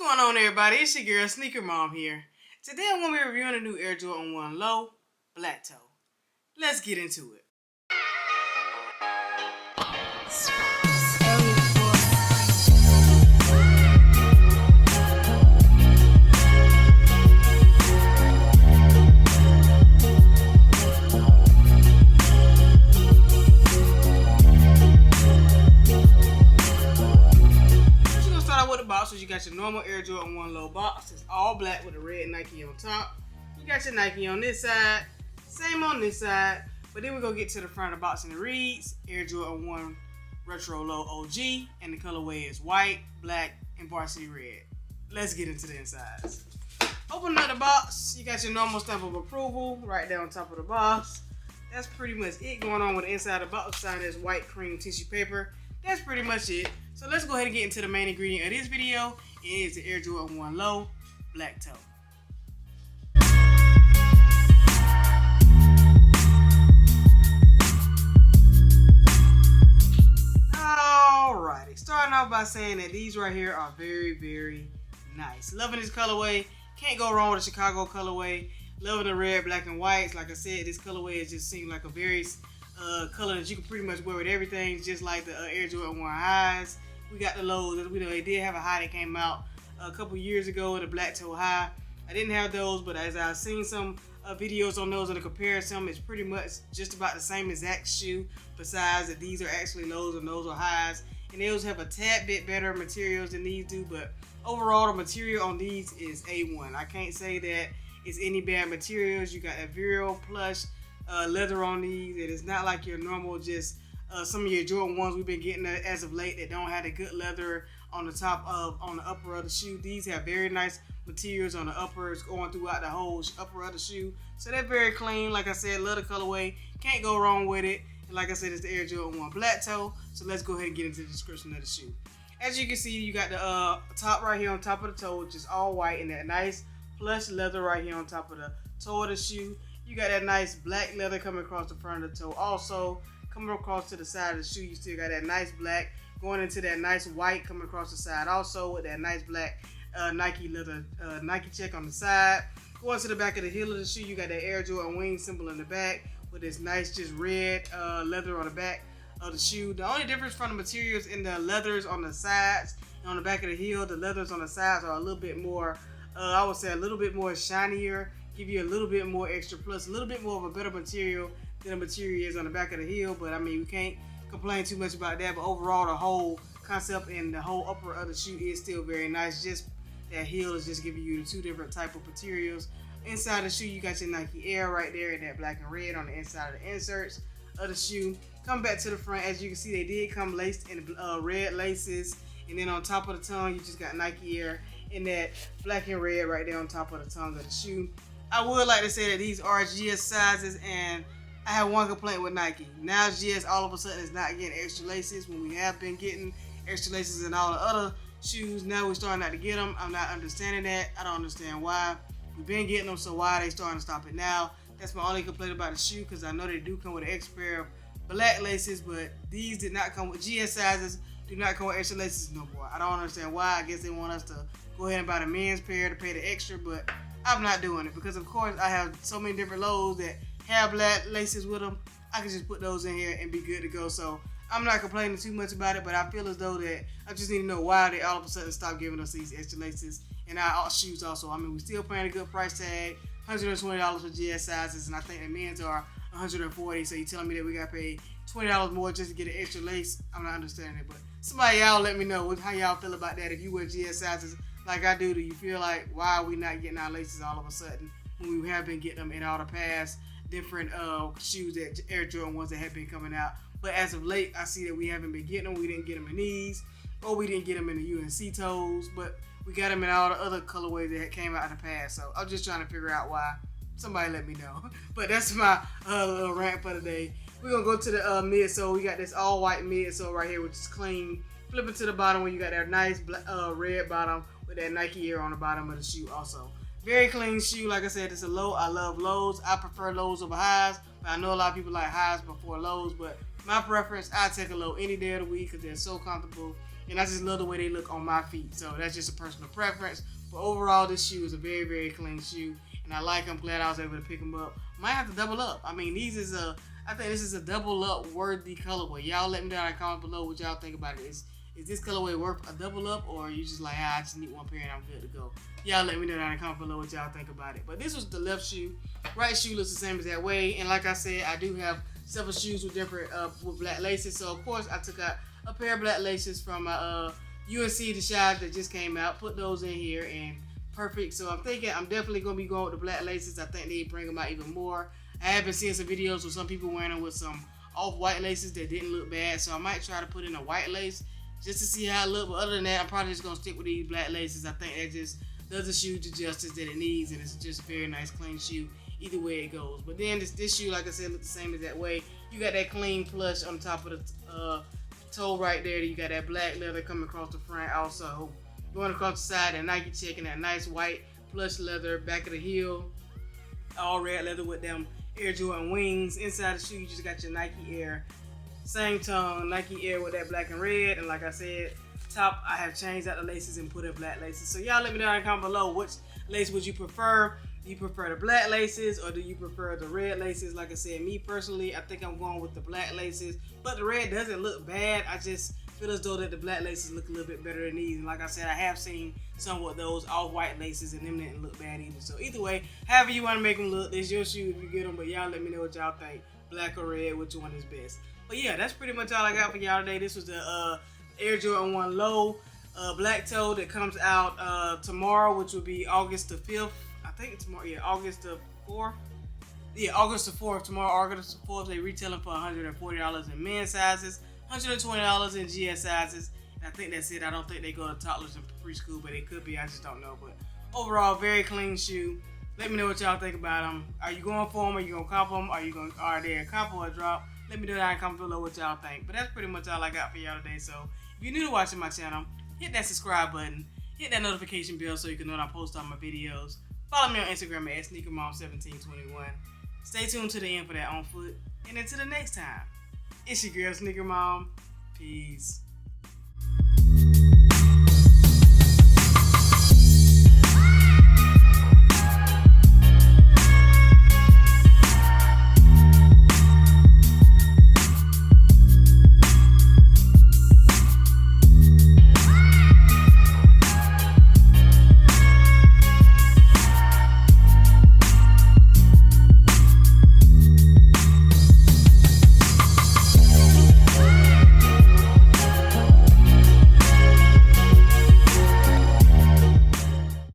going on, everybody? It's your girl SnkrMom here. Today I'm going to be reviewing a new Air Jordan 1 Low Black Toe. Let's get into it. So you got your normal Air Jordan 1 Low box. It's all black with a red Nike on top. You got your Nike on this side, same on this side. But then we're going to get to the front of the box and it reads Air Jordan 1 Retro Low OG, and the colorway is white, black, and varsity red. Let's get into the insides. Open up the box. You got your normal stamp of approval right there on top of the box. That's pretty much it going on with the inside of the box. Side is white cream tissue paper. That's pretty much it. So let's go ahead and get into the main ingredient of this video. It is the Air Jordan 1 Low Black Toe. Alrighty, starting off by saying that these right here are very, very nice. Loving this colorway. Can't go wrong with a Chicago colorway. Loving the red, black, and whites. Like I said, this colorway just seems like a very color that you can pretty much wear with everything, just like the Air Jordan 1 highs. We got the lows. We know they did have a high that came out a couple years ago, the black toe high. I didn't have those, but as I've seen some videos on those and the comparison, it's pretty much just about the same exact shoe, besides that these are actually lows and those are highs. And those have a tad bit better materials than these do, but overall the material on these is A1. I can't say that it's any bad materials. You got a Vero plush leather on these. It is not like your normal just some of your Jordan 1s we've been getting as of late that don't have a good leather on the upper of the shoe. These have very nice materials on the uppers going throughout the whole upper of the shoe. So they're very clean. Like I said, love the colorway. Can't go wrong with it. And like I said, it's the Air Jordan 1 Black Toe. So let's go ahead and get into the description of the shoe. As you can see, you got the top right here on top of the toe, which is all white, and that nice plush leather right here on top of the toe of the shoe. You got that nice black leather coming across the front of the toe. Also, coming across to the side of the shoe, you still got that nice black going into that nice white coming across the side. Also, with that nice black Nike leather Nike check on the side. Going to the back of the heel of the shoe, you got that Air Jordan wing symbol in the back with this nice just red leather on the back of the shoe. The only difference from the materials in the leathers on the sides and on the back of the heel, the leathers on the sides are a little bit more, I would say a little bit more shinier. Give you a little bit more extra plus, a little bit more of a better material than the material is on the back of the heel. But I mean, we can't complain too much about that. But overall, the whole concept and the whole upper of the shoe is still very nice. Just that heel is just giving you the two different type of materials. Inside the shoe, you got your Nike Air right there in that black and red on the inside of the inserts of the shoe. Come back to the front. As you can see, they did come laced in red laces. And then on top of the tongue, you just got Nike Air in that black and red right there on top of the tongue of the shoe. I would like to say that these are GS sizes, and I have one complaint with Nike. Now GS all of a sudden is not getting extra laces when we have been getting extra laces in all the other shoes. Now we're starting not to get them. I'm not understanding that. I don't understand why. We've been getting them, so why are they starting to stop it now? That's my only complaint about the shoe, because I know they do come with an extra pair of black laces, but these did not come with GS sizes. Do not come with extra laces no more. I don't understand why. I guess they want us to go ahead and buy the men's pair to pay the extra, but I'm not doing it because, of course, I have so many different lows that have black laces with them. I can just put those in here and be good to go. So I'm not complaining too much about it, but I feel as though that I just need to know why they all of a sudden stop giving us these extra laces in our shoes also. I mean, we're still paying a good price tag, $120 for GS sizes, and I think the men's are $140. So you're telling me that we got to pay $20 more just to get an extra lace? I'm not understanding it, but somebody y'all let me know how y'all feel about that. If you wear GS sizes like I do you feel like, why are we not getting our laces all of a sudden when we have been getting them in all the past different shoes, that Air Jordan ones that have been coming out? But as of late, I see that we haven't been getting them. We didn't get them in these, or we didn't get them in the UNC toes, but we got them in all the other colorways that came out in the past. So I'm just trying to figure out why. Somebody let me know. But that's my little rant for today. We're going to go to the midsole. We got this all white midsole right here, which is clean. Flip it to the bottom where you got that nice red bottom with that Nike Air on the bottom of the shoe also. Very clean shoe. Like I said, it's a low. I love lows. I prefer lows over highs. But I know a lot of people like highs before lows. But my preference, I take a low any day of the week because they're so comfortable and I just love the way they look on my feet. So that's just a personal preference. But overall, this shoe is a very, very clean shoe, and I like them. Glad I was able to pick them up. Might have to double up. I mean, I think this is a double up worthy colorway. Y'all let me know in the comments below what y'all think about it. Is this colorway worth a double up, or are you just like, I just need one pair and I'm good to go? Y'all let me know down in the comments below what y'all think about it. But this was the left shoe. Right shoe looks the same as that way. And like I said, I do have several shoes with different with black laces. So of course I took out a pair of black laces from my UNC the Shine that just came out. Put those in here and perfect. So I'm thinking I'm definitely gonna be going with the black laces. I think they bring them out even more. I have been seeing some videos with some people wearing them with some off-white laces that didn't look bad. So I might try to put in a white lace just to see how it looks. But other than that, I'm probably just gonna stick with these black laces. I think that just does the shoe the justice that it needs, and it's just a very nice, clean shoe either way it goes. But then this shoe, like I said, looks the same as that way. You got that clean plush on top of the toe right there. You got that black leather coming across the front. Also going across the side, and Nike check, and that nice white plush leather back of the heel, all red leather with them Air Jordan wings. Inside the shoe, you just got your Nike Air, same tone Nike Air with that black and red. And like I said, top, I have changed out the laces and put in black laces. So y'all let me know in the comment below, which lace would you prefer? Do you prefer the black laces, or do you prefer the red laces? Like I said, me personally, I think I'm going with the black laces, but the red doesn't look bad. I just feel as though that the black laces look a little bit better than these. And like I said, I have seen some with those all-white laces, and them didn't look bad either. So either way, however you want to make them look, it's your shoe if you get them. But y'all let me know what y'all think, black or red, which one is best. But yeah, that's pretty much all I got for y'all today. This was the Air Jordan 1 Low black toe that comes out tomorrow, which will be August the 5th. I think it's tomorrow. Yeah, August the 4th. Yeah, August the 4th. Tomorrow, August the 4th, they retailing for $140 in men's sizes, $120 in GS sizes. And I think that's it. I don't think they go to toddlers and preschool, but it could be. I just don't know. But overall, very clean shoe. Let me know what y'all think about them. Are you going for them? Are you gonna cop them? Are they a cop or a drop? Let me know down in the comments below what y'all think. But that's pretty much all I got for y'all today. So if you're new to watching my channel, hit that subscribe button, hit that notification bell so you can know when I post all my videos. Follow me on Instagram at SnkrMom1721. Stay tuned to the end for that on foot. And until the next time, it's your girl SnkrMom. Peace.